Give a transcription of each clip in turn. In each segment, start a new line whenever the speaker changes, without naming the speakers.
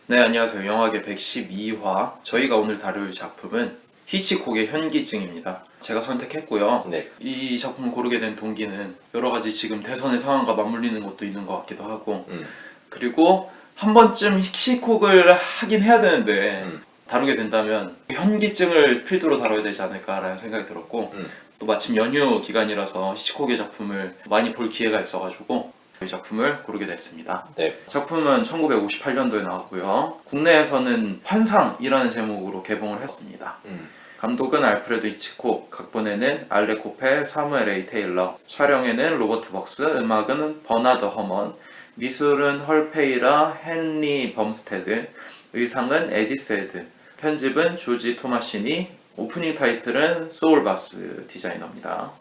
네, 안녕하세요. 영화계 112화. 저희가 오늘 다룰 작품은 히치콕의 현기증입니다. 제가 선택했고요.
네.
이 작품을 고르게 된 동기는 여러 가지 지금 대선의 상황과 맞물리는 것도 있는 것 같기도 하고, 그리고 한 번쯤 히치콕을 하긴 해야 되는데 다루게 된다면 현기증을 필두로 다뤄야 되지 않을까라는 생각이 들었고, 또 마침 연휴 기간이라서 히치콕의 작품을 많이 볼 기회가 있어가지고 이 작품을 고르게 됐습니다.
네.
작품은 1958년도에 나왔고요. 국내에서는 환상이라는 제목으로 개봉을 했습니다. 감독은 알프레드 히치콕, 각본에는 알렉 코페, 사무엘 A. 테일러, 촬영에는 로버트 벅스, 음악은 버나드 허먼, 미술은 헐 페이라, 헨리 범스테드, 의상은 에디 셀드, 편집은 조지 토마시니, 오프닝 타이틀은 소울 바스 디자이너입니다.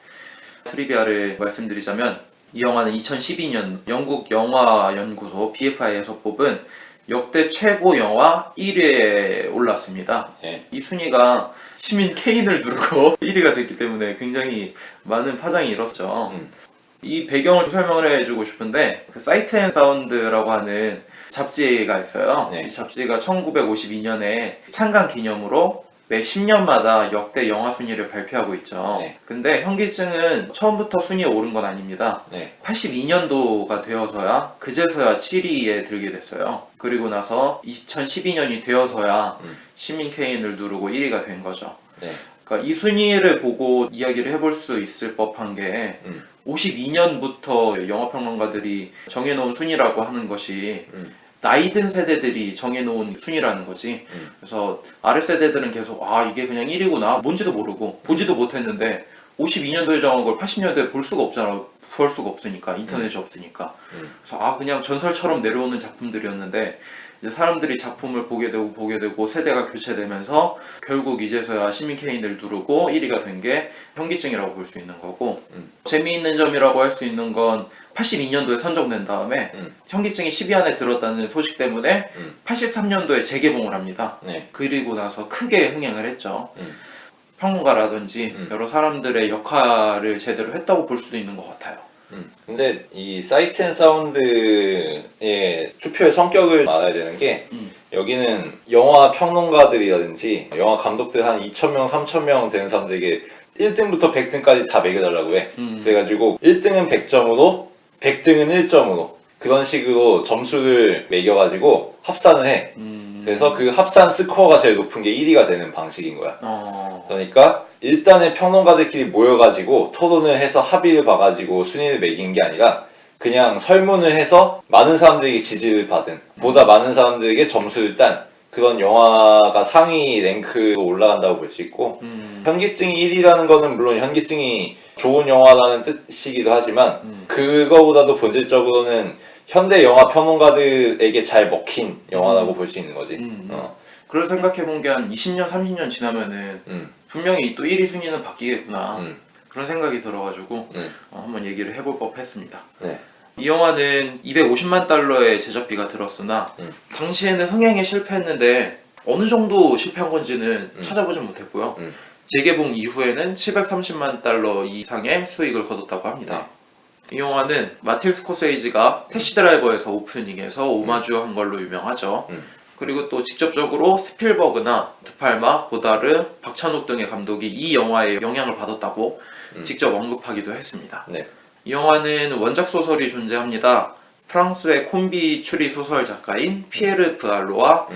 트리비아를 말씀드리자면 이 영화는 2012년 영국 영화연구소 BFI에서 뽑은 역대 최고 영화 1위에 올랐습니다.
네.
이 순위가 시민 케인을 누르고 1위가 됐기 때문에 굉장히 많은 파장이 일었죠. 이 배경을 설명을 해주고 싶은데 그 사이트 앤 사운드라고 하는 잡지가 있어요.
네.
이 잡지가 1952년에 창간 기념으로 매 10년마다 역대 영화 순위를 발표하고 있죠.
네.
근데 현기증은 처음부터 순위에 오른 건 아닙니다.
네.
82년도가 되어서야 그제서야 7위에 들게 됐어요. 그리고 나서 2012년이 되어서야 시민 케인을 누르고 1위가 된 거죠.
네.
그러니까 이 순위를 보고 이야기를 해볼 수 있을 법한 게 52년부터 영화평론가들이 정해놓은 순위라고 하는 것이 나이 든 세대들이 정해놓은 순위라는 거지. 그래서 아래 세대들은 계속 이게 그냥 1위구나 뭔지도 모르고 보지도 못했는데 52년도에 정한 걸 80년도에 볼 수가 없잖아. 구할 수가 없으니까 인터넷이 없으니까. 그래서 그냥 전설처럼 내려오는 작품들이었는데 이제 사람들이 작품을 보게 되고 세대가 교체되면서 결국 이제서야 시민 케인을 누르고 1위가 된 게 현기증이라고 볼 수 있는 거고, 재미있는 점이라고 할 수 있는 건 82년도에 선정된 다음에 현기증이 10위 안에 들었다는 소식 때문에 83년도에 재개봉을 합니다.
네.
그리고 나서 크게 흥행을 했죠. 평론가라든지 여러 사람들의 역할을 제대로 했다고 볼 수도 있는 것 같아요.
근데 이 사이트 앤 사운드의 투표의 성격을 알아야 되는 게 여기는 영화 평론가들이라든지 영화 감독들 한 2,000명, 3,000명 되는 사람들에게 1등부터 100등까지 다 매겨달라고 해. 그래가지고 1등은 100점으로 100등은 1점으로 그런 식으로 점수를 매겨가지고 합산을 해. 그래서 그 합산 스코어가 제일 높은 게 1위가 되는 방식인 거야. 그러니까 일단은 평론가들끼리 모여가지고 토론을 해서 합의를 봐가지고 순위를 매긴 게 아니라 그냥 설문을 해서 많은 사람들에게 지지를 받은 보다 많은 사람들에게 점수를 딴 그런 영화가 상위 랭크로 올라간다고 볼 수 있고, 현기증이 1위라는 거는 물론 현기증이 좋은 영화라는 뜻이기도 하지만 그거보다도 본질적으로는 현대 영화 평론가들에게 잘 먹힌 영화라고 볼 수 있는 거지.
그걸 생각해본 게 한 20년, 30년 지나면은 분명히 또 1위 순위는 바뀌겠구나. 그런 생각이 들어가지고 한번 얘기를 해볼 법했습니다.
네.
이 영화는 250만 달러의 제작비가 들었으나 당시에는 흥행에 실패했는데 어느 정도 실패한 건지는 찾아보진 못했고요. 재개봉 이후에는 730만 달러 이상의 수익을 거뒀다고 합니다. 이 영화는 마틸 스코세이지가 택시 드라이버에서 오프닝에서 오마주한 걸로 유명하죠. 그리고 또 직접적으로 스필버그나 드팔마, 고다르, 박찬욱 등의 감독이 이 영화에 영향을 받았다고 직접 언급하기도 했습니다.
네.
이 영화는 원작 소설이 존재합니다. 프랑스의 콤비 추리 소설 작가인 피에르 브알로와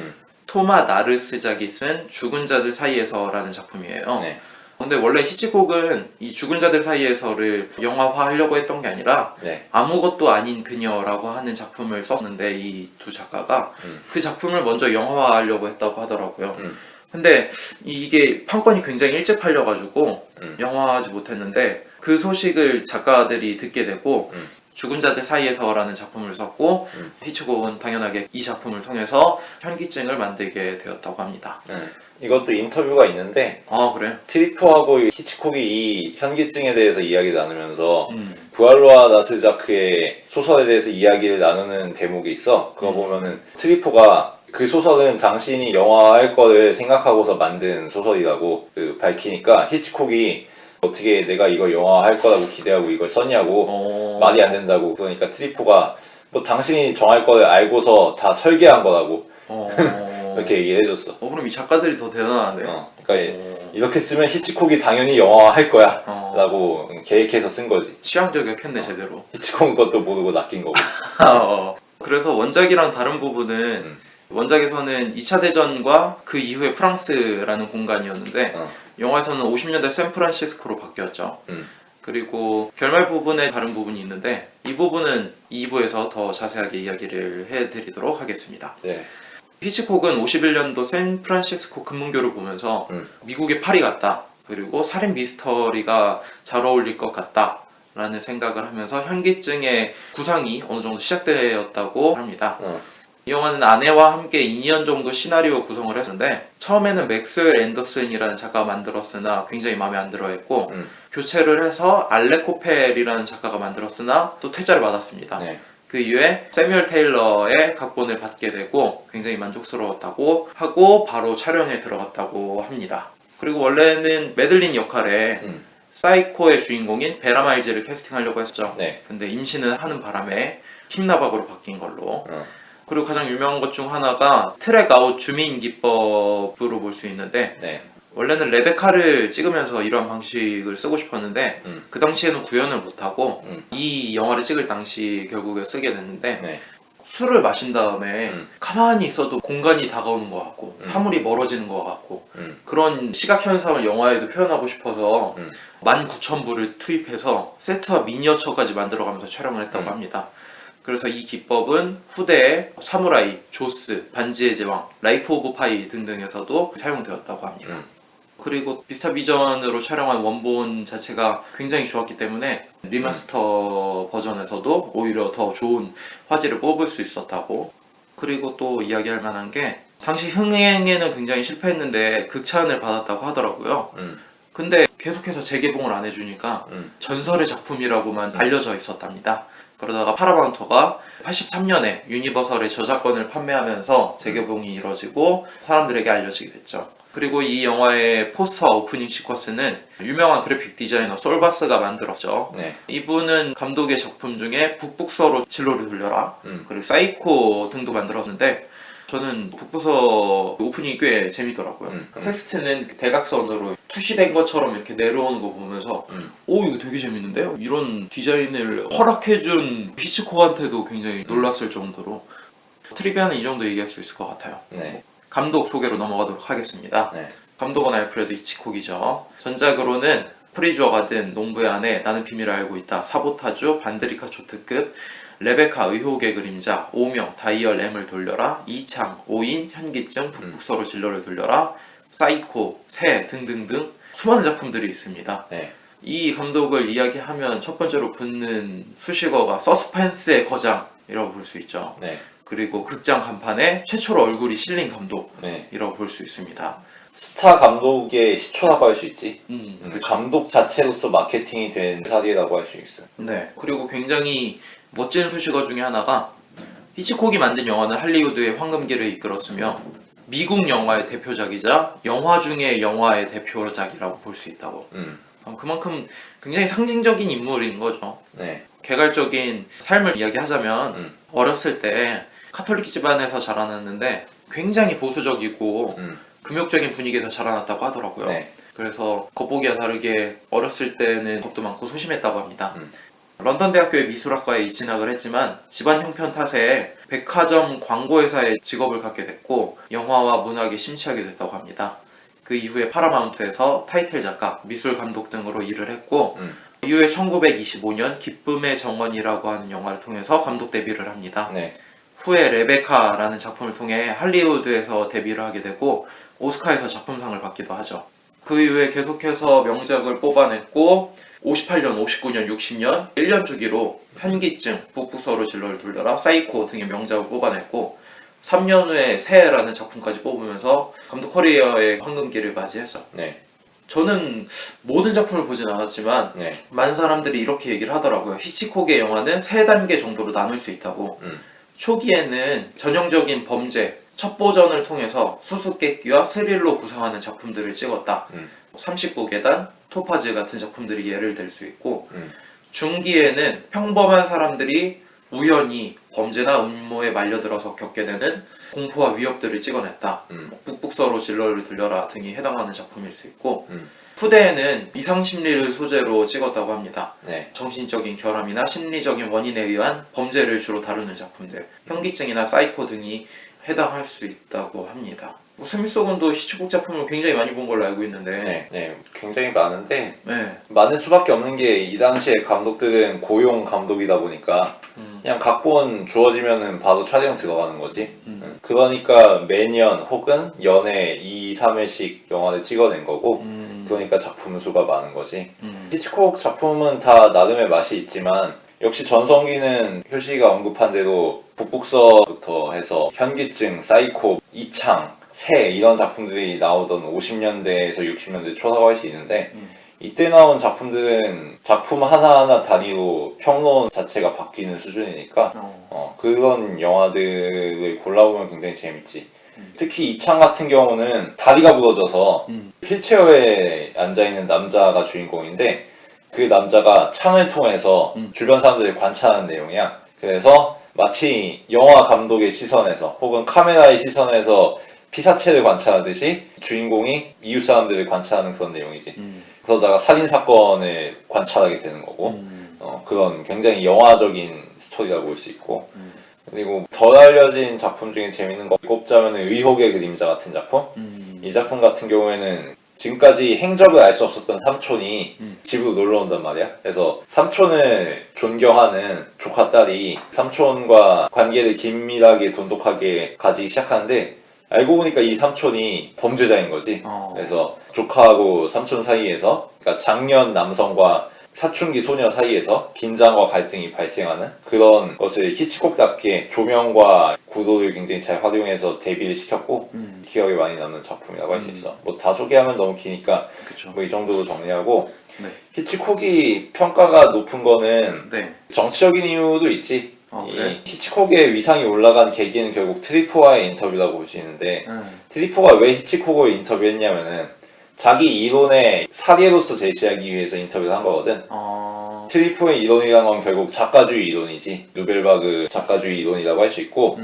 토마 나르스작이 쓴 죽은 자들 사이에서라는 작품이에요.
네.
근데 원래 히치콕은 이 죽은 자들 사이에서를 영화화하려고 했던 게 아니라
네.
아무것도 아닌 그녀라고 하는 작품을 썼는데 이 두 작가가 그 작품을 먼저 영화화하려고 했다고 하더라고요. 근데 이게 판권이 굉장히 일찍 팔려가지고 영화화하지 못했는데 그 소식을 작가들이 듣게 되고 죽은 자들 사이에서라는 작품을 썼고 히치콕은 당연하게 이 작품을 통해서 현기증을 만들게 되었다고 합니다.
이것도 인터뷰가 있는데
그래?
트리포하고 히치콕이 이 현기증에 대해서 이야기 나누면서 부알로와 나스자크의 소설에 대해서 이야기를 나누는 대목이 있어. 그거 보면은 트리포가 그 소설은 당신이 영화할 거를 생각하고서 만든 소설이라고 밝히니까 히치콕이 어떻게 내가 이걸 영화할 거라고 기대하고 이걸 썼냐고 말이 안 된다고. 그러니까 트리포가 뭐 당신이 정할 거를 알고서 다 설계한 거라고 이렇게 얘기를 해줬어.
그럼 이 작가들이 더 대단하네요.
그러니까 이렇게 쓰면 히치콕이 당연히 영화화 할 거야 라고 계획해서 쓴 거지.
취향저격했네 제대로.
히치콕 것도 모르고 낚인 거고.
그래서 원작이랑 다른 부분은 원작에서는 2차 대전과 그 이후에 프랑스라는 공간이었는데 영화에서는 50년대 샌프란시스코로 바뀌었죠. 그리고 결말 부분에 다른 부분이 있는데 이 부분은 2부에서 더 자세하게 이야기를 해드리도록 하겠습니다.
네.
히치콕은 51년도 샌프란시스코 금문교를 보면서 미국의 파리 같다. 그리고 살인 미스터리가 잘 어울릴 것 같다. 라는 생각을 하면서 현기증의 구상이 어느 정도 시작되었다고 합니다. 이 영화는 아내와 함께 2년 정도 시나리오 구성을 했는데 처음에는 맥스웰 앤더슨이라는 작가가 만들었으나 굉장히 마음에 안 들어했고 교체를 해서 알렉 코펠이라는 작가가 만들었으나 또 퇴짜를 받았습니다.
네.
그 이후에 세뮤얼 테일러의 각본을 받게 되고 굉장히 만족스러웠다고 하고 바로 촬영에 들어갔다고 합니다. 그리고 원래는 매들린 역할에 사이코의 주인공인 베라 마일즈를 캐스팅하려고 했었죠.
네.
근데 임신을 하는 바람에 킴나박으로 바뀐 걸로. 그리고 가장 유명한 것 중 하나가 트랙 아웃 주민 기법으로 볼 수 있는데
네.
원래는 레베카를 찍으면서 이런 방식을 쓰고 싶었는데 그 당시에는 구현을 못하고 이 영화를 찍을 당시 결국에 쓰게 됐는데
네.
술을 마신 다음에 가만히 있어도 공간이 다가오는 것 같고 사물이 멀어지는 것 같고 그런 시각 현상을 영화에도 표현하고 싶어서 19,000부를 투입해서 세트와 미니어처까지 만들어가면서 촬영을 했다고 합니다. 그래서 이 기법은 후대에 사무라이, 조스, 반지의 제왕, 라이프 오브 파이 등등에서도 사용되었다고 합니다. 그리고 비스타 비전으로 촬영한 원본 자체가 굉장히 좋았기 때문에 리마스터 버전에서도 오히려 더 좋은 화질을 뽑을 수 있었다고. 그리고 또 이야기할 만한 게 당시 흥행에는 굉장히 실패했는데 극찬을 받았다고 하더라고요. 근데 계속해서 재개봉을 안 해주니까 전설의 작품이라고만 알려져 있었답니다. 그러다가 파라마운트가 83년에 유니버설의 저작권을 판매하면서 재개봉이 이뤄지고 사람들에게 알려지게 됐죠. 그리고 이 영화의 포스터 오프닝 시퀀스는 유명한 그래픽 디자이너 솔바스가 만들었죠.
네.
이분은 감독의 작품 중에 북북서로 진로를 돌려라 그리고 사이코 등도 만들었는데 저는 북부서 오프닝이 꽤 재밌더라고요. 텍스트는 대각선으로 투시된 것처럼 이렇게 내려오는 거 보면서 오 이거 되게 재밌는데요? 이런 디자인을 허락해준 히치콕한테도 굉장히 놀랐을 정도로 트리비아는 이 정도 얘기할 수 있을 것 같아요.
네.
감독 소개로 넘어가도록 하겠습니다.
네.
감독은 알프레드 히치콕이죠. 전작으로는 프리주어가 든 농부의 아내, 나는 비밀을 알고 있다, 사보타주, 반드리카 초트급, 레베카, 의혹의 그림자, 오명, 다이얼 M을 돌려라, 이창, 오인, 현기증, 북북서로 진로를 돌려라, 사이코, 새 등등등 수많은 작품들이 있습니다.
네.
이 감독을 이야기하면 첫 번째로 붙는 수식어가 서스펜스의 거장이라고 볼 수 있죠.
네.
그리고 극장 간판에 최초로 얼굴이 실린 감독이라고
네.
볼 수 있습니다.
스타 감독의 시초라고 할 수 있지.
그쵸.
감독 자체로서 마케팅이 된 사례라고 할 수 있어.
네. 그리고 굉장히 멋진 수식어 중에 하나가 히치콕이 만든 영화는 할리우드의 황금기를 이끌었으며 미국 영화의 대표작이자 영화 중에 영화의 대표작이라고 볼 수 있다고. 그만큼 굉장히 상징적인 인물인 거죠.
네.
개괄적인 삶을 이야기하자면 어렸을 때 카톨릭 집안에서 자라났는데 굉장히 보수적이고 금욕적인 분위기에서 자라났다고 하더라고요.
네.
그래서 겉보기와 다르게 어렸을 때는 겁도 많고 소심했다고 합니다. 런던 대학교의 미술학과에 진학을 했지만 집안 형편 탓에 백화점 광고회사의 직업을 갖게 됐고 영화와 문학에 심취하게 됐다고 합니다. 그 이후에 파라마운트에서 타이틀 작가, 미술 감독 등으로 일을 했고 이후에 1925년 기쁨의 정원이라고 하는 영화를 통해서 감독 데뷔를 합니다.
네.
후에 레베카라는 작품을 통해 할리우드에서 데뷔를 하게 되고 오스카에서 작품상을 받기도 하죠. 그 이후에 계속해서 명작을 뽑아냈고 58년, 59년, 60년 1년 주기로 현기증, 북북서로 진로를 돌려라, 사이코 등의 명작을 뽑아냈고 3년 후에 새라는 작품까지 뽑으면서 감독 커리어의 황금기를 맞이했죠.
네.
저는 모든 작품을 보진 않았지만
네.
많은 사람들이 이렇게 얘기를 하더라고요. 히치콕의 영화는 3단계 정도로 나눌 수 있다고. 초기에는 전형적인 범죄, 첩보전을 통해서 수수께끼와 스릴로 구성하는 작품들을 찍었다. 39계단, 토파즈 같은 작품들이 예를 들 수 있고 중기에는 평범한 사람들이 우연히 범죄나 음모에 말려들어서 겪게 되는 공포와 위협들을 찍어냈다. 북북서로 진로를 들려라 등이 해당하는 작품일 수 있고 후대에는 이상심리를 소재로 찍었다고 합니다.
네.
정신적인 결함이나 심리적인 원인에 의한 범죄를 주로 다루는 작품들, 현기증이나 사이코 등이 해당할 수 있다고 합니다. 스미소건도 히치콕 작품을 굉장히 많이 본 걸로 알고 있는데
네, 굉장히 많은데
네.
많을 수밖에 없는 게 이 당시에 감독들은 고용 감독이다 보니까 그냥 각본 주어지면은 바로 촬영 들어가는 거지. 그러니까 매년 혹은 연에 2, 3회씩 영화를 찍어낸 거고 그러니까 작품 수가 많은 거지. 히치콕 작품은 다 나름의 맛이 있지만 역시 전성기는 효시가 언급한 대로 북북서부터 해서 현기증, 사이코, 이창, 새 이런 작품들이 나오던 50년대에서 60년대 초라고 할 수 있는데 이때 나온 작품들은 작품 하나하나 단위로 평론 자체가 바뀌는 수준이니까 그런 영화들을 골라보면 굉장히 재밌지. 특히 이창 같은 경우는 다리가 부러져서 휠체어에 앉아있는 남자가 주인공인데 그 남자가 창을 통해서 주변 사람들을 관찰하는 내용이야. 그래서 마치 영화 감독의 시선에서 혹은 카메라의 시선에서 피사체를 관찰하듯이 주인공이 이웃 사람들을 관찰하는 그런 내용이지. 그러다가 살인사건을 관찰하게 되는 거고 그런 굉장히 영화적인 스토리라고 볼 수 있고 그리고 덜 알려진 작품 중에 재밌는 거 꼽자면 의혹의 그림자 같은 작품. 이 작품 같은 경우에는 지금까지 행적을 알 수 없었던 삼촌이 집으로 놀러 온단 말이야. 그래서 삼촌을 존경하는 조카 딸이 삼촌과 관계를 긴밀하게 돈독하게 가지기 시작하는데 알고 보니까 이 삼촌이 범죄자인 거지. 그래서 조카하고 삼촌 사이에서, 그러니까 장년 남성과 사춘기 소녀 사이에서 긴장과 갈등이 발생하는 그런 것을 히치콕답게 조명과 구도를 굉장히 잘 활용해서 대비를 시켰고 기억에 많이 남는 작품이라고 할 수 있어. 뭐 다 소개하면 너무 기니까 뭐 이 정도로 정리하고
네.
히치콕이 평가가 높은 거는
네.
정치적인 이유도 있지.
그래?
이 히치콕의 위상이 올라간 계기는 결국 트리포와의 인터뷰라고 볼 수 있는데 트리포가 왜 히치콕을 인터뷰했냐면은 자기 이론의 사례로서 제시하기 위해서 인터뷰를 한 거거든. 트리포의 이론이란 건 결국 작가주의 이론이지. 누벨바그 작가주의 이론이라고 할 수 있고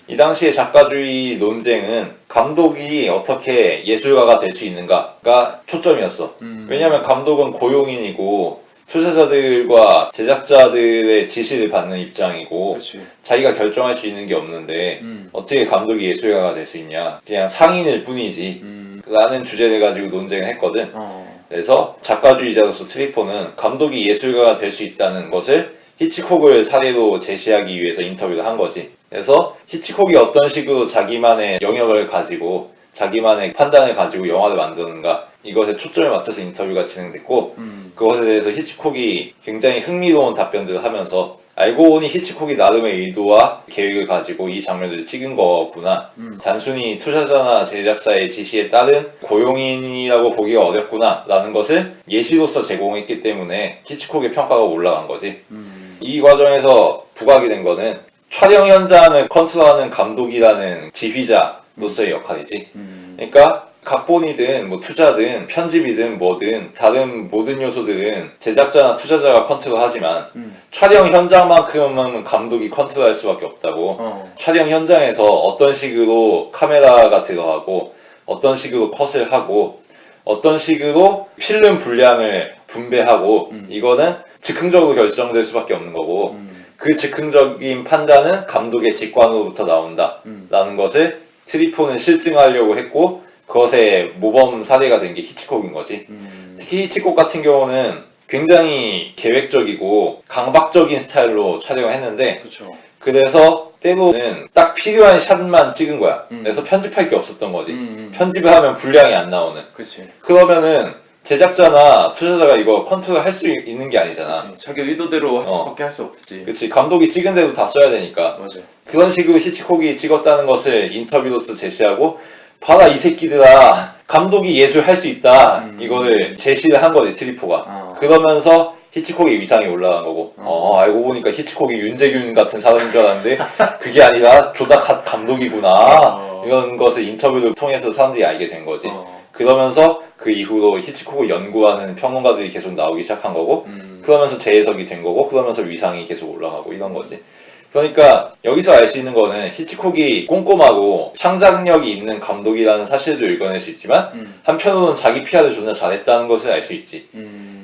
이 당시의 작가주의 논쟁은 감독이 어떻게 예술가가 될 수 있는가가 초점이었어. 왜냐하면 감독은 고용인이고 투자자들과 제작자들의 지시를 받는 입장이고
그치.
자기가 결정할 수 있는 게 없는데 어떻게 감독이 예술가가 될 수 있냐, 그냥 상인일 뿐이지 라는 주제를 가지고 논쟁을 했거든. 그래서 작가주의자로서 트리포는 감독이 예술가가 될 수 있다는 것을 히치콕을 사례로 제시하기 위해서 인터뷰를 한 거지. 그래서 히치콕이 어떤 식으로 자기만의 영역을 가지고 자기만의 판단을 가지고 영화를 만드는가, 이것에 초점을 맞춰서 인터뷰가 진행됐고 그것에 대해서 히치콕이 굉장히 흥미로운 답변들을 하면서 알고 보니 히치콕이 나름의 의도와 계획을 가지고 이 장면을 찍은 거구나. 단순히 투자자나 제작사의 지시에 따른 고용인이라고 보기가 어렵구나 라는 것을 예시로서 제공했기 때문에 히치콕의 평가가 올라간 거지. 이 과정에서 부각이 된 거는 촬영 현장을 컨트롤하는 감독이라는 지휘자로서의 역할이지. 그러니까 각본이든 뭐 투자든 편집이든 뭐든 다른 모든 요소들은 제작자나 투자자가 컨트롤하지만 촬영 현장만큼은 감독이 컨트롤할 수밖에 없다고. 촬영 현장에서 어떤 식으로 카메라가 들어가고 어떤 식으로 컷을 하고 어떤 식으로 필름 분량을 분배하고 이거는 즉흥적으로 결정될 수밖에 없는 거고 그 즉흥적인 판단은 감독의 직관으로부터 나온다 라는 것을 트리포는 실증하려고 했고 그것의 모범 사례가 된 게 히치콕인 거지. 특히 히치콕 같은 경우는 굉장히 계획적이고 강박적인 스타일로 촬영을 했는데
그쵸.
그래서 때로는 딱 필요한 샷만 찍은 거야. 그래서 편집할 게 없었던 거지. 편집을 하면 분량이 안 나오는.
그치.
그러면은 제작자나 투자자가 이거 컨트롤 할 수 있는 게 아니잖아.
그치. 자기 의도대로 밖에 할 수 없지.
그치. 감독이 찍은 대로 다 써야 되니까.
맞아.
그런 식으로 히치콕이 찍었다는 것을 인터뷰로서 제시하고 봐라 이 새끼들아 감독이 예술 할 수 있다 이거를 제시를 한 거지 트리포가. 그러면서 히치콕의 위상이 올라간 거고 알고 보니까 히치콕이 윤재균 같은 사람인 줄 알았는데 그게 아니라 조닥 감독이구나 이런 것을 인터뷰를 통해서 사람들이 알게 된 거지. 그러면서 그 이후로 히치콕을 연구하는 평론가들이 계속 나오기 시작한 거고 그러면서 재해석이 된 거고 그러면서 위상이 계속 올라가고 이런 거지. 그러니까 여기서 알 수 있는 거는 히치콕이 꼼꼼하고 창작력이 있는 감독이라는 사실도 읽어낼 수 있지만 한편으로는 자기 PR을 존나 잘했다는 것을 알 수 있지.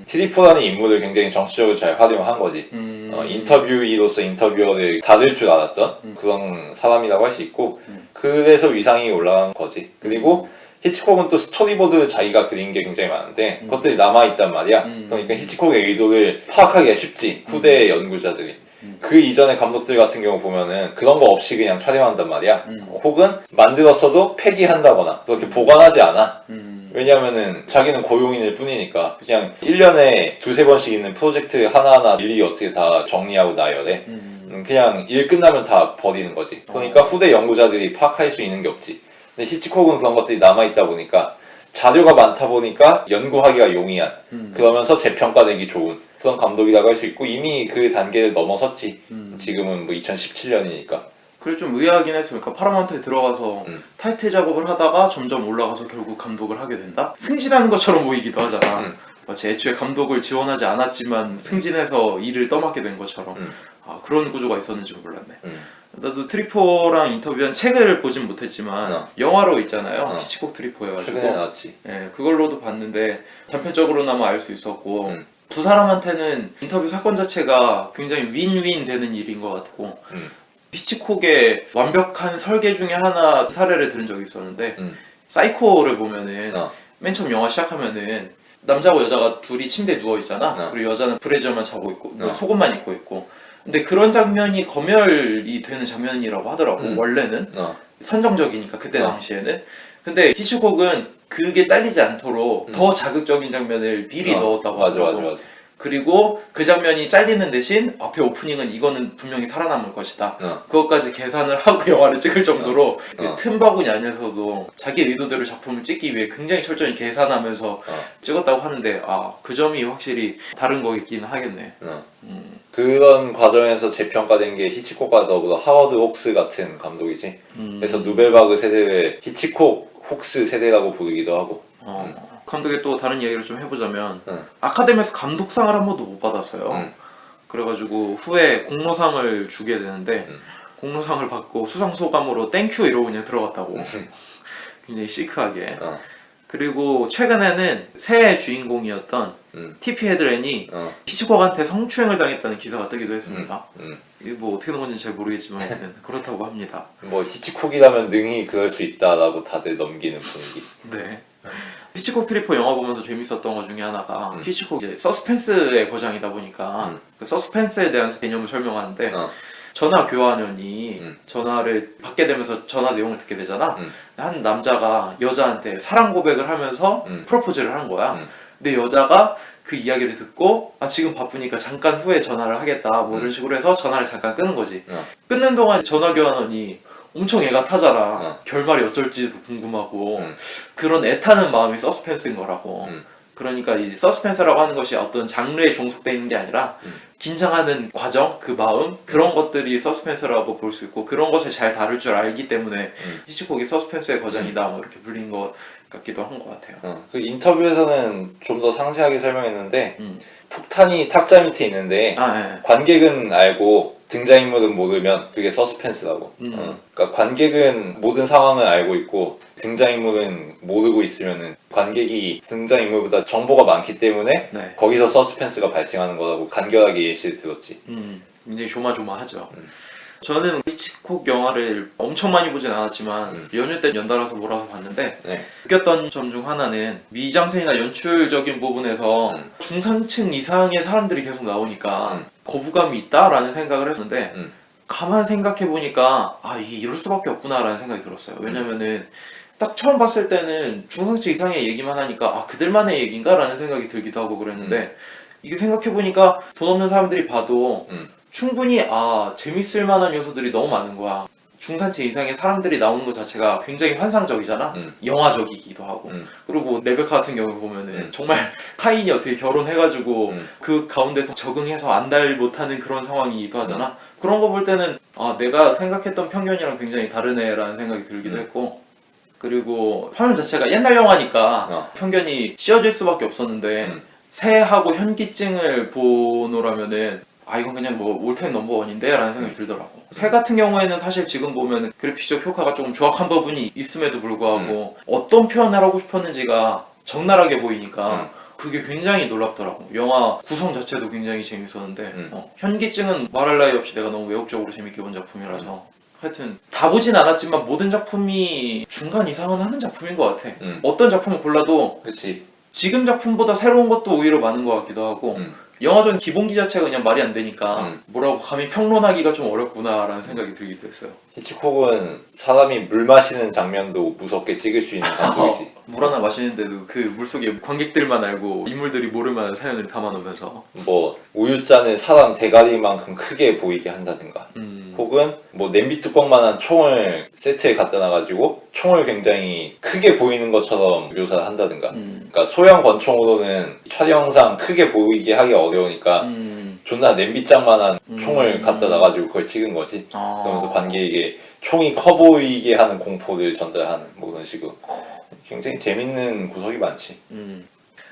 트리포라는 인물을 굉장히 정치적으로 잘 활용한 거지. 인터뷰이로서 인터뷰어를 다룰 줄 알았던 그런 사람이라고 할 수 있고 그래서 위상이 올라간 거지. 그리고 히치콕은 또 스토리보드를 자기가 그린 게 굉장히 많은데 그것들이 남아있단 말이야. 그러니까 히치콕의 의도를 파악하기가 쉽지. 후대의 연구자들이. 그 이전의 감독들 같은 경우 보면은 그런 거 없이 그냥 촬영한단 말이야. 혹은 만들었어도 폐기한다거나 그렇게 보관하지 않아. 왜냐면은 자기는 고용인일 뿐이니까 그냥 1년에 두세 번씩 있는 프로젝트 하나하나 일일이 어떻게 다 정리하고 나열해. 그냥 일 끝나면 다 버리는 거지. 그러니까 후대 연구자들이 파악할 수 있는 게 없지. 근데 히치콕은 그런 것들이 남아있다 보니까 자료가 많다 보니까 연구하기가 용이한 그러면서 재평가되기 좋은 그런 감독이라고 할 수 있고 이미 그 단계를 넘어섰지. 지금은 뭐 2017년이니까.
그래 좀 의아하긴 했어요. 그러니까 파라마운트에 들어가서 타이틀 작업을 하다가 점점 올라가서 결국 감독을 하게 된다? 승진하는 것처럼 보이기도 하잖아. 마치 애초에 감독을 지원하지 않았지만 승진해서 일을 떠맡게 된 것처럼. 아, 그런 구조가 있었는지 몰랐네. 나도 트리포랑 인터뷰한 책을 보진 못했지만 영화로 있잖아요. 히치콕 트리포 해가지고
최근에 나왔지.
예, 그걸로도 봤는데 단편적으로나마 알 수 있었고 두 사람한테는 인터뷰 사건 자체가 굉장히 윈윈 되는 일인 것 같고 히치콕의 완벽한 설계 중에 하나 사례를 들은 적이 있었는데 사이코를 보면은 맨 처음 영화 시작하면은 남자하고 여자가 둘이 침대에 누워있잖아. 그리고 여자는 브래지어만 자고 있고 속옷만 입고 있고 근데 그런 장면이 검열이 되는 장면이라고 하더라고. 원래는 선정적이니까 그때 당시에는. 근데 히치콕은 그게 잘리지 않도록 더 자극적인 장면을 미리 넣었다고 하더라고.
맞아.
그리고 그 장면이 잘리는 대신 앞에 오프닝은 이거는 분명히 살아남을 것이다. 그것까지 계산을 하고 영화를 찍을 정도로 그 틈바구니 안에서도 자기 의도대로 작품을 찍기 위해 굉장히 철저히 계산하면서 찍었다고 하는데 아, 그 점이 확실히 다른 거긴 하겠네.
그런 과정에서 재평가된 게 히치콕과 더불어 하워드 혹스 같은 감독이지. 그래서 누벨바그 세대를 히치콕 혹스 세대라고 부르기도 하고.
감독의 또 다른 이야기를 좀 해보자면 아카데미에서 감독상을 한 번도 못 받았어요. 그래가지고 후에 공로상을 주게 되는데 공로상을 받고 수상 소감으로 땡큐 이러고 그냥 들어갔다고. 굉장히 시크하게. 그리고 최근에는 새 주인공이었던 티피 헤드렌이 히치콕한테 성추행을 당했다는 기사가 뜨기도 했습니다. 이게 뭐 어떻게 된 건지 잘 모르겠지만 그렇다고 합니다.
뭐 히치콕이라면 능히 그럴 수 있다라고 다들 넘기는 분위기.
네. 히치콕 트리포 영화 보면서 재밌었던 것 중에 하나가 히치콕 이제 서스펜스의 거장이다 보니까 그 서스펜스에 대한 개념을 설명하는데 전화 교환원이 전화를 받게 되면서 전화 내용을 듣게 되잖아. 한 남자가 여자한테 사랑 고백을 하면서 프로포즈를 하는 거야. 근데 여자가 그 이야기를 듣고 아 지금 바쁘니까 잠깐 후에 전화를 하겠다 뭐 이런 식으로 해서 전화를 잠깐 끄는 거지. 끊는 동안 전화 교환원이 엄청 애가 타잖아. 결말이 어쩔지도 궁금하고 그런 애타는 마음이 서스펜스인 거라고. 그러니까 이 서스펜스라고 하는 것이 어떤 장르에 종속되어 있는 게 아니라 긴장하는 과정, 그 마음 그런 것들이 서스펜스라고 볼 수 있고 그런 것을 잘 다룰 줄 알기 때문에 히치콕이 서스펜스의 거장이다 뭐 이렇게 불린 것 같기도 한 것 같아요.
그 인터뷰에서는 좀 더 상세하게 설명했는데 폭탄이 탁자 밑에 있는데
네.
관객은 알고 등장인물은 모르면 그게 서스펜스라고. 그러니까 관객은 모든 상황을 알고 있고 등장인물은 모르고 있으면은 관객이 등장인물보다 정보가 많기 때문에
네.
거기서 서스펜스가 발생하는 거라고 간결하게 예시를 들었지.
굉장히 조마조마하죠. 저는 히치콕 영화를 엄청 많이 보진 않았지만 연휴 때 연달아서 몰아서 봤는데 느꼈던 점 중 하나는 미장센이나 연출적인 부분에서 중산층 이상의 사람들이 계속 나오니까 거부감이 있다라는 생각을 했는데 가만 생각해보니까 아 이게 이럴 수밖에 없구나라는 생각이 들었어요. 왜냐면은 딱 처음 봤을 때는 중산층 이상의 얘기만 하니까 아 그들만의 얘기인가? 라는 생각이 들기도 하고 그랬는데 이게 생각해보니까 돈 없는 사람들이 봐도 충분히 아 재밌을 만한 요소들이 너무 많은 거야. 중산층 이상의 사람들이 나오는 것 자체가 굉장히 환상적이잖아. 영화적이기도 하고. 그리고 레베카 같은 경우 보면은 정말 카인이 어떻게 결혼해가지고 그 가운데서 적응해서 안달 못하는 그런 상황이기도 하잖아. 그런 거 볼 때는 아 내가 생각했던 편견이랑 굉장히 다르네라는 생각이 들기도 했고 그리고 화면 자체가 옛날 영화니까 편견이 씌워질 수밖에 없었는데 새하고 현기증을 보노라면은 아 아 이건 그냥 뭐 올텐 넘버원인데 라는 생각이 들더라고. 새 같은 경우에는 사실 지금 보면 그래픽적 효과가 조금 조악한 부분이 있음에도 불구하고 어떤 표현을 하고 싶었는지가 적나라하게 보이니까 그게 굉장히 놀랍더라고. 영화 구성 자체도 굉장히 재밌었는데 현기증은 말할 나위 없이 내가 너무 외국적으로 재밌게 본 작품이라서 하여튼 다 보진 않았지만 모든 작품이 중간 이상은 하는 작품인 것 같아. 어떤 작품을 골라도
그치.
지금 작품보다 새로운 것도 오히려 많은 것 같기도 하고 영화전 기본기 자체가 그냥 말이 안 되니까 뭐라고 감히 평론하기가 좀 어렵구나라는 생각이 들기도 했어요.
히치콕은 사람이 물 마시는 장면도 무섭게 찍을 수 있는 감독이지.
물 하나 마시는데도 그 물속에 관객들만 알고 인물들이 모를 만한 사연을 담아놓으면서
뭐 우유잔을 사람 대가리만큼 크게 보이게 한다든가 혹은 뭐 냄비 뚜껑만한 총을 세트에 갖다 놔가지고 총을 굉장히 크게 보이는 것처럼 묘사를 한다든가 그러니까 소형 권총으로는 촬영상 크게 보이게 하기 어려우니까 존나 냄비장만한 총을 갖다 놔가지고 그걸 찍은 거지. 그러면서 관객에게 총이 커 보이게 하는 공포를 전달하는 뭐 그런 식으로 굉장히 재밌는 구석이 많지.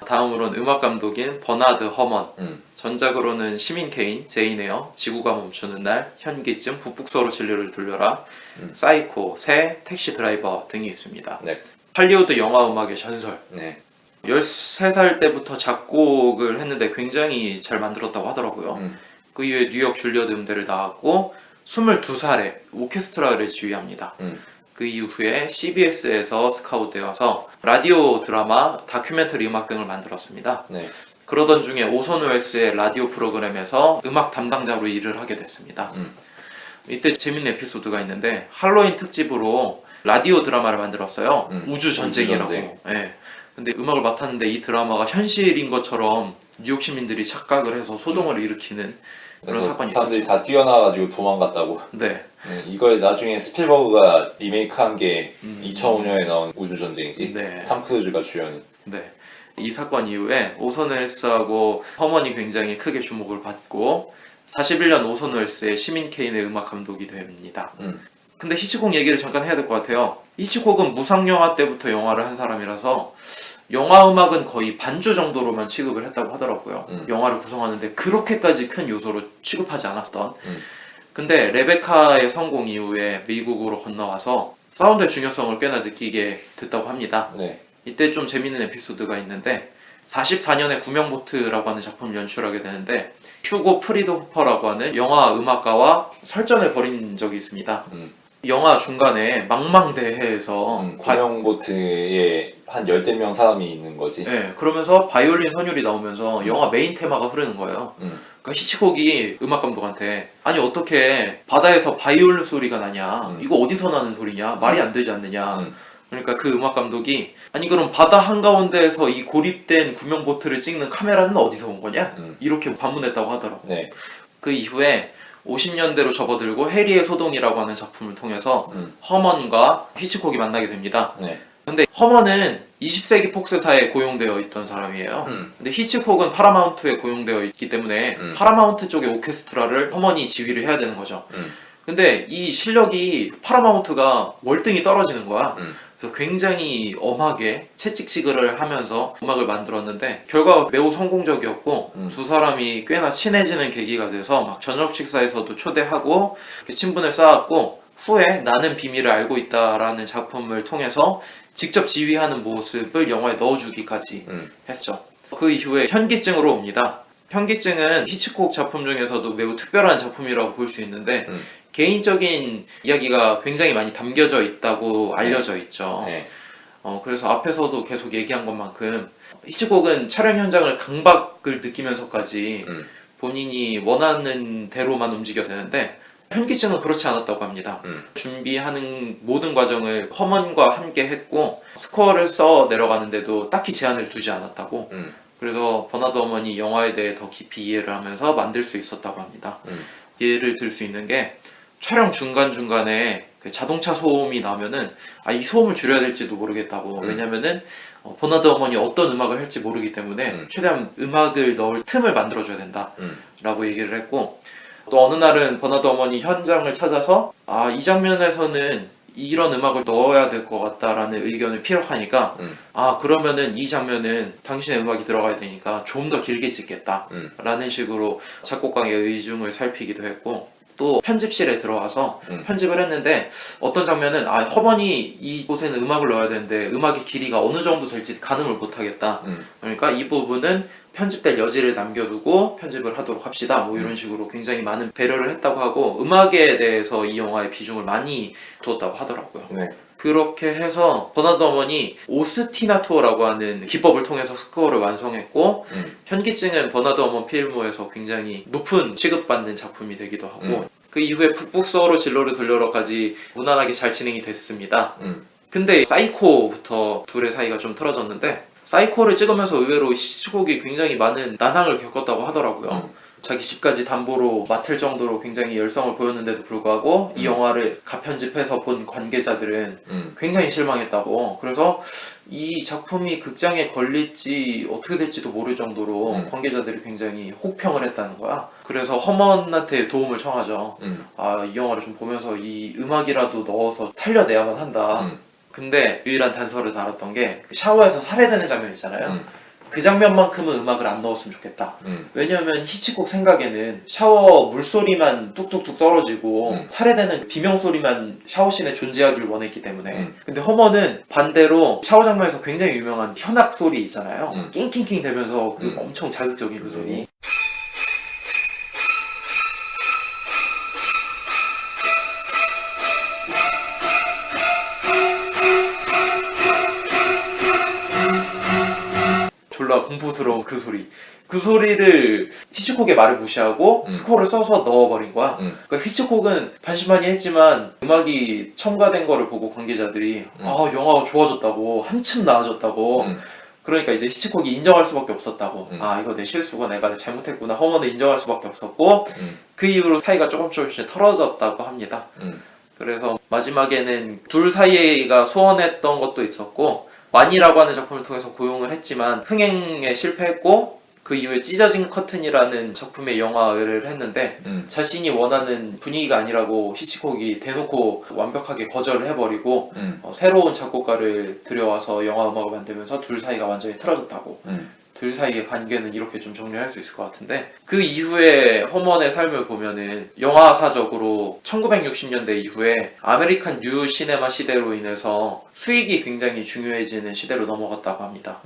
다음으로는 음악 감독인 버나드 허먼. 전작으로는 시민 케인, 제인 에어, 지구가 멈추는 날, 현기증, 북북서로 진리를 돌려라, 사이코, 새, 택시 드라이버 등이 있습니다.
네.
할리우드 영화 음악의 전설.
네.
13살 때부터 작곡을 했는데 굉장히 잘 만들었다고 하더라고요. 그 이후에 뉴욕 줄리어드 음대를 나왔고 22살에 오케스트라를 지휘합니다. 그 이후에 CBS에서 스카웃되어서 라디오 드라마, 다큐멘터리 음악 등을 만들었습니다.
네.
그러던 중에 오선 웰스의 라디오 프로그램에서 음악 담당자로 일을 하게 됐습니다. 이때 재밌는 에피소드가 있는데 할로윈 특집으로 라디오 드라마를 만들었어요. 우주 전쟁이라고. 예. 근데 음악을 맡았는데 이 드라마가 현실인 것처럼 뉴욕 시민들이 착각을 해서 소동을 일으키는 그런 사건이
사람들이
있었죠.
다 뛰어나가지고 도망갔다고.
네.
이걸 나중에 스필버그가 리메이크한 게 2005년에 나온 우주전쟁이지.
네.
탐 크루즈가 주연인.
네. 이 사건 이후에 오선 웰스하고 허먼이 굉장히 크게 주목을 받고 41년 오선 웰스의 시민 케인의 음악 감독이 됩니다. 근데 히치콕 얘기를 잠깐 해야 될 것 같아요. 히치콕은 무상영화 때부터 영화를 한 사람이라서 영화 음악은 거의 반주 정도로만 취급을 했다고 하더라고요. 영화를 구성하는데 그렇게까지 큰 요소로 취급하지 않았던. 근데 레베카의 성공 이후에 미국으로 건너와서 사운드의 중요성을 꽤나 느끼게 됐다고 합니다.
네.
이때 좀 재밌는 에피소드가 있는데 44년에 구명보트라고 하는 작품을 연출하게 되는데 휴고 프리드호퍼라고 하는 영화 음악가와 설전을 벌인 적이 있습니다. 영화 중간에 망망대해에서
구명보트에 한 10명 사람이 있는 거지.
네, 그러면서 바이올린 선율이 나오면서 영화 메인 테마가 흐르는 거예요. 그러니까 히치콕이 음악 감독한테 아니 어떻게 바다에서 바이올린 소리가 나냐, 이거 어디서 나는 소리냐, 말이 안 되지 않느냐. 그러니까 그 음악 감독이 아니 그럼 바다 한가운데에서 이 고립된 구명보트를 찍는 카메라는 어디서 온 거냐? 이렇게 반문했다고 하더라고.
네.
그 이후에 50년대로 접어들고 해리의 소동이라고 하는 작품을 통해서 허먼과 히치콕이 만나게 됩니다.
네.
근데 허먼은 20세기 폭스사에 고용되어 있던 사람이에요. 근데 히치콕은 파라마운트에 고용되어 있기 때문에 파라마운트 쪽의 오케스트라를 허먼이 지휘를 해야 되는 거죠. 근데 이 실력이 파라마운트가 월등히 떨어지는 거야. 그래서 굉장히 엄하게 채찍질을 하면서 음악을 만들었는데 결과가 매우 성공적이었고 두 사람이 꽤나 친해지는 계기가 돼서 막 저녁 식사에서도 초대하고 이렇게 친분을 쌓았고 후에 나는 비밀을 알고 있다라는 작품을 통해서 직접 지휘하는 모습을 영화에 넣어주기까지 했죠. 그 이후에 현기증으로 옵니다. 현기증은 히치콕 작품 중에서도 매우 특별한 작품이라고 볼 수 있는데 개인적인 이야기가 굉장히 많이 담겨져 있다고 알려져 있죠.
네.
그래서 앞에서도 계속 얘기한 것만큼 히치콕은 촬영 현장을 강박을 느끼면서까지 본인이 원하는 대로만 움직여야 되는데 현기증은 그렇지 않았다고 합니다. 준비하는 모든 과정을 허먼과 함께 했고 스코어를 써 내려가는데도 딱히 제한을 두지 않았다고. 그래서 버나드 허먼이 영화에 대해 더 깊이 이해를 하면서 만들 수 있었다고 합니다. 예를 들 수 있는 게 촬영 중간중간에 그 자동차 소음이 나면은 이 소음을 줄여야 될지도 모르겠다고. 왜냐면은 버나드 허먼이 어떤 음악을 할지 모르기 때문에 최대한 음악을 넣을 틈을 만들어줘야 된다 라고 얘기를 했고 또 어느 날은 버나드 허먼이 현장을 찾아서 이 장면에서는 이런 음악을 넣어야 될 것 같다라는 의견을 피력하니까 그러면은 이 장면은 당신의 음악이 들어가야 되니까 좀 더 길게 찍겠다 라는 식으로 작곡가의 의중을 살피기도 했고, 또 편집실에 들어와서 편집을 했는데 어떤 장면은 허먼이 이곳에는 음악을 넣어야 되는데 음악의 길이가 어느 정도 될지 가늠을 못하겠다. 그러니까 이 부분은 편집될 여지를 남겨두고 편집을 하도록 합시다. 뭐 이런 식으로 굉장히 많은 배려를 했다고 하고, 음악에 대해서 이 영화에 비중을 많이 두었다고 하더라고요.
네.
그렇게 해서 버나드 어먼이 오스티나토라고 하는 기법을 통해서 스코어를 완성했고, 현기증은 버나드 어먼 필모에서 굉장히 높은 취급받는 작품이 되기도 하고, 그 이후에 북북서로 진로를 돌려러까지 무난하게 잘 진행이 됐습니다. 근데 사이코부터 둘의 사이가 좀 틀어졌는데, 사이코를 찍으면서 의외로 히치콕이 굉장히 많은 난항을 겪었다고 하더라고요. 자기 집까지 담보로 맡을 정도로 굉장히 열성을 보였는데도 불구하고 이 영화를 가편집해서 본 관계자들은 굉장히 실망했다고. 그래서 이 작품이 극장에 걸릴지 어떻게 될지도 모를 정도로 관계자들이 굉장히 혹평을 했다는 거야. 그래서 허먼한테 도움을 청하죠. 이 영화를 좀 보면서 이 음악이라도 넣어서 살려내야만 한다. 근데 유일한 단서를 달았던 게 샤워에서 살해되는 장면 있잖아요. 그 장면만큼은 음악을 안 넣었으면 좋겠다. 왜냐면 히치콕 생각에는 샤워 물소리만 뚝뚝뚝 떨어지고 살해되는 비명소리만 샤워씬에 존재하길 원했기 때문에. 근데 허먼은 반대로 샤워 장면에서 굉장히 유명한 현악 소리 있잖아요. 낑낑낑 대면서 그 엄청 자극적인 그 소리. 졸라 공포스러운 그 소리. 그 소리를 히치콕의 말을 무시하고 스코어를 써서 넣어버린 거야. 그러니까 히치콕은 반신반의했지만 음악이 첨가된 거를 보고 관계자들이 영화가 좋아졌다고, 한층 나아졌다고. 그러니까 이제 히치콕이 인정할 수밖에 없었다고. 이거 내 실수가, 내가 잘못했구나. 허먼을 인정할 수밖에 없었고, 그 이후로 사이가 조금씩 털어졌다고 합니다. 그래서 마지막에는 둘 사이가 소원했던 것도 있었고, 완이라고 하는 작품을 통해서 고용을 했지만 흥행에 실패했고, 그 이후에 찢어진 커튼이라는 작품의 영화를 했는데 자신이 원하는 분위기가 아니라고 히치콕이 대놓고 완벽하게 거절을 해버리고 새로운 작곡가를 들여와서 영화 음악을 만들면서 둘 사이가 완전히 틀어졌다고. 둘 사이의 관계는 이렇게 좀 정리할 수 있을 것 같은데, 그 이후에 허먼의 삶을 보면은 영화사적으로 1960년대 이후에 아메리칸 뉴 시네마 시대로 인해서 수익이 굉장히 중요해지는 시대로 넘어갔다고 합니다.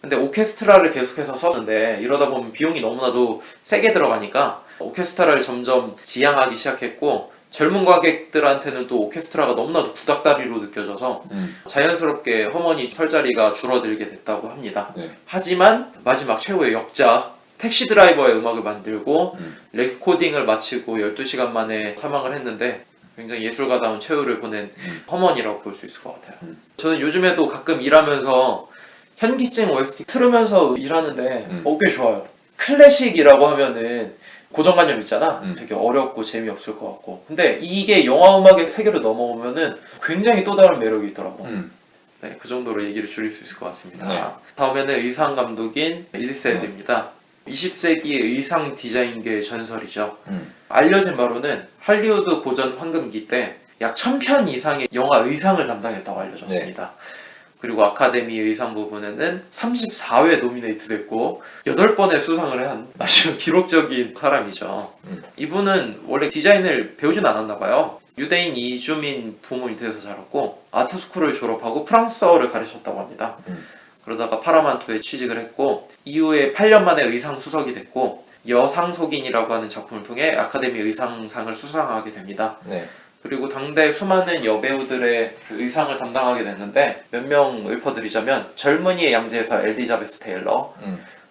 근데 오케스트라를 계속해서 썼는데 이러다 보면 비용이 너무나도 세게 들어가니까 오케스트라를 점점 지양하기 시작했고, 젊은 관객들한테는 또 오케스트라가 너무나도 구닥다리로 느껴져서 자연스럽게 허먼이 설 자리가 줄어들게 됐다고 합니다. 하지만 마지막 최후의 역작 택시 드라이버의 음악을 만들고 레코딩을 마치고 12시간 만에 사망을 했는데 굉장히 예술가다운 최후를 보낸 허먼이라고 볼 수 있을 것 같아요. 저는 요즘에도 가끔 일하면서 현기증 OST 틀으면서 일하는데 꽤 좋아요. 클래식이라고 하면은 고정관념 있잖아. 되게 어렵고 재미없을 것 같고. 근데 이게 영화 음악의 세계로 넘어오면은 굉장히 또 다른 매력이 있더라고. 네, 그 정도로 얘기를 줄일 수 있을 것 같습니다.
네.
다음에는 의상 감독인 일세드입니다. 20세기의 의상 디자인계의 전설이죠. 알려진 바로는 할리우드 고전 황금기 때 약 1000편 이상의 영화 의상을 담당했다고 알려졌습니다. 그리고 아카데미 의상 부분에는 34회 노미네이트 됐고 8번의 수상을 한 아주 기록적인 사람이죠. 이분은 원래 디자인을 배우진 않았나 봐요. 유대인 이주민 부모 밑에서 자랐고 아트스쿨을 졸업하고 프랑스어를 가르쳤다고 합니다. 그러다가 파라만투에 취직을 했고 이후에 8년 만에 의상 수석이 됐고 여상속인이라고 하는 작품을 통해 아카데미 의상상을 수상하게 됩니다. 그리고 당대 수많은 여배우들의 의상을 담당하게 됐는데 몇 명 읊어드리자면 젊은이의 양지에서 엘리자베스 테일러,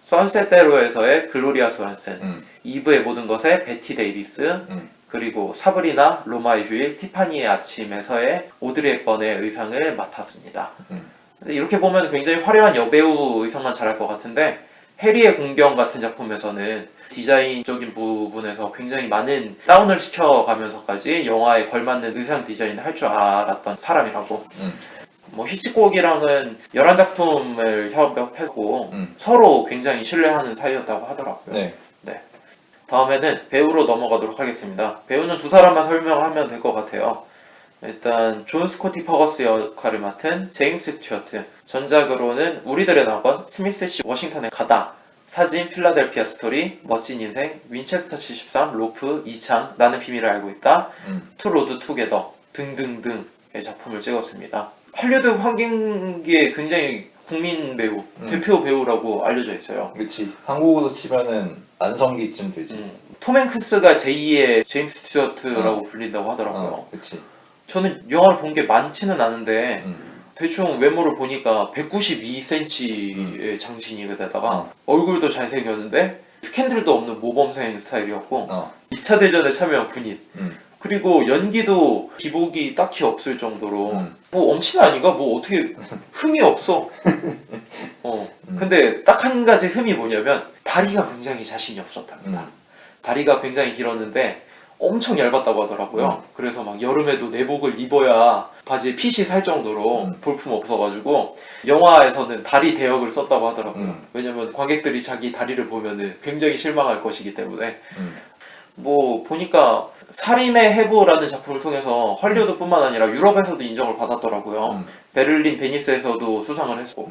선셋대로에서의 글로리아 스완슨, 이브의 모든 것의 베티 데이비스, 그리고 사브리나, 로마의 휴일, 티파니의 아침에서의 오드리 헵번의 의상을 맡았습니다. 근데 이렇게 보면 굉장히 화려한 여배우 의상만 잘할 것 같은데 해리의 공경 같은 작품에서는 디자인적인 부분에서 굉장히 많은 다운을 시켜가면서까지 영화에 걸맞는 의상 디자인을 할 줄 알았던 사람이라고. 뭐 히치콕이랑은 11작품을 협업했고 서로 굉장히 신뢰하는 사이였다고 하더라고요. 네. 다음에는 배우로 넘어가도록 하겠습니다. 배우는 두 사람만 설명하면 될 것 같아요. 일단 존 스코티 퍼거스 역할을 맡은 제임스 스튜어트, 전작으로는 우리들의 낙원, 스미스 씨 워싱턴에 가다, 사진, 필라델피아 스토리, 멋진 인생, 윈체스터 73, 로프, 이창, 나는 비밀을 알고 있다, 투 로드 투게더 등등등의 작품을 찍었습니다. 할리우드 황금기에 굉장히 국민 배우, 대표 배우라고 알려져 있어요.
그치. 한국으로 치면은 안성기쯤 되지.
톰 행크스가 제2의 제임스 스튜어트라고 불린다고 하더라고요.
그치.
저는 영화를 본 게 많지는 않은데 대충 외모를 보니까 192cm의 장신이에다가 얼굴도 잘생겼는데 스캔들도 없는 모범생 스타일이었고 2차 대전에 참여한 군인, 그리고 연기도 기복이 딱히 없을 정도로 뭐 엄친 아닌가? 뭐 어떻게 흠이 없어. 근데 딱 한 가지 흠이 뭐냐면 다리가 굉장히 자신이 없었답니다. 다리가 굉장히 길었는데 엄청 얇았다고 하더라고요. 그래서 막 여름에도 내복을 입어야 바지에 핏이 살 정도로 볼품 없어가지고 영화에서는 다리 대역을 썼다고 하더라고요. 왜냐면 관객들이 자기 다리를 보면은 굉장히 실망할 것이기 때문에. 뭐 보니까 살인의 해부라는 작품을 통해서 헐리우드뿐만 아니라 유럽에서도 인정을 받았더라고요. 베를린, 베니스에서도 수상을 했고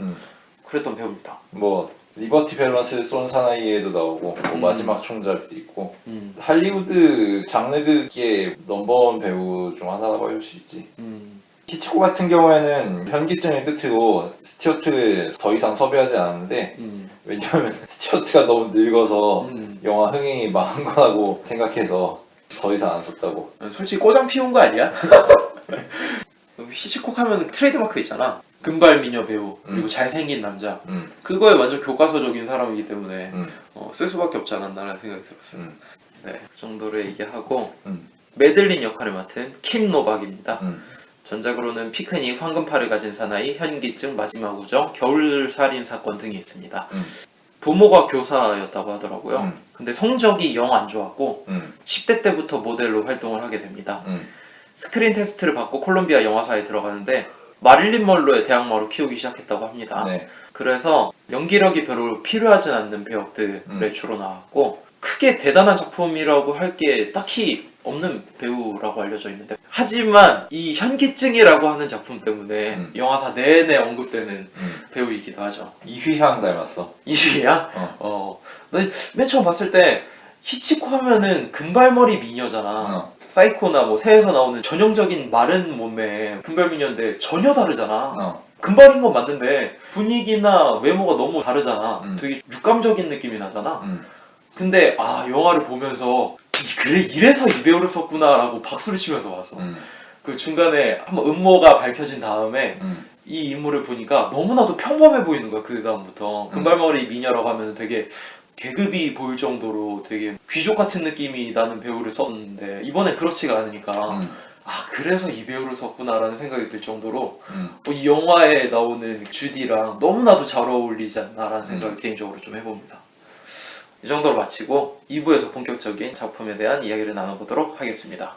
그랬던 배우입니다.
뭐 리버티 밸런스 쏜 사나이에도 나오고 뭐 마지막 총잡이도 있고 할리우드 장르극의 넘버원 배우 중 하나라고 할 수 있지. 히치콕 같은 경우에는 현기증을 끝으로 스튜어트를 더 이상 섭외하지 않았는데 왜냐하면 스튜어트가 너무 늙어서 영화 흥행이 망한 거라고 생각해서 더 이상 안 썼다고.
솔직히 꼬장 피운 거 아니야? 히치콕 하면 트레이드마크 있잖아. 금발미녀 배우 그리고 잘생긴 남자, 그거에 완전 교과서적인 사람이기 때문에 쓸 수밖에 없지 않았나라는 생각이 들었어요. 네, 그 정도로 얘기하고 메들린 역할을 맡은 킴 노박입니다. 전작으로는 피크닉, 황금팔을 가진 사나이, 현기증, 마지막 우정, 겨울살인 사건 등이 있습니다. 부모가 교사였다고 하더라고요. 근데 성적이 영 안 좋았고 10대 때부터 모델로 활동을 하게 됩니다. 스크린 테스트를 받고 콜롬비아 영화사에 들어가는데 마릴린 먼로의 대항마로 키우기 시작했다고 합니다.
네.
그래서 연기력이 별로 필요하진 않는 배역들에 주로 나왔고 크게 대단한 작품이라고 할 게 딱히 없는 배우라고 알려져 있는데, 하지만 이 현기증이라고 하는 작품 때문에 영화사 내내 언급되는 배우이기도 하죠.
이휘향 닮았어.
이주희야? 맨 처음 봤을 때 히치콕 하면은 금발머리 미녀잖아. 사이코나 뭐 새에서 나오는 전형적인 마른 몸매 금발미녀인데 전혀 다르잖아. 금발인 건 맞는데 분위기나 외모가 너무 다르잖아. 되게 육감적인 느낌이 나잖아. 근데 영화를 보면서 그래 이래서 이 배우를 썼구나 라고 박수를 치면서 봤어. 그 중간에 한번 음모가 밝혀진 다음에 이 인물을 보니까 너무나도 평범해 보이는 거야. 그 다음부터 금발머리 미녀라고 하면 되게 계급이 보일 정도로 되게 귀족 같은 느낌이 나는 배우를 썼는데 이번엔 그렇지가 않으니까 그래서 이 배우를 썼구나 라는 생각이 들 정도로 이 영화에 나오는 주디랑 너무나도 잘 어울리지 않나 라는 생각을 개인적으로 좀 해봅니다. 이 정도로 마치고 2부에서 본격적인 작품에 대한 이야기를 나눠보도록 하겠습니다.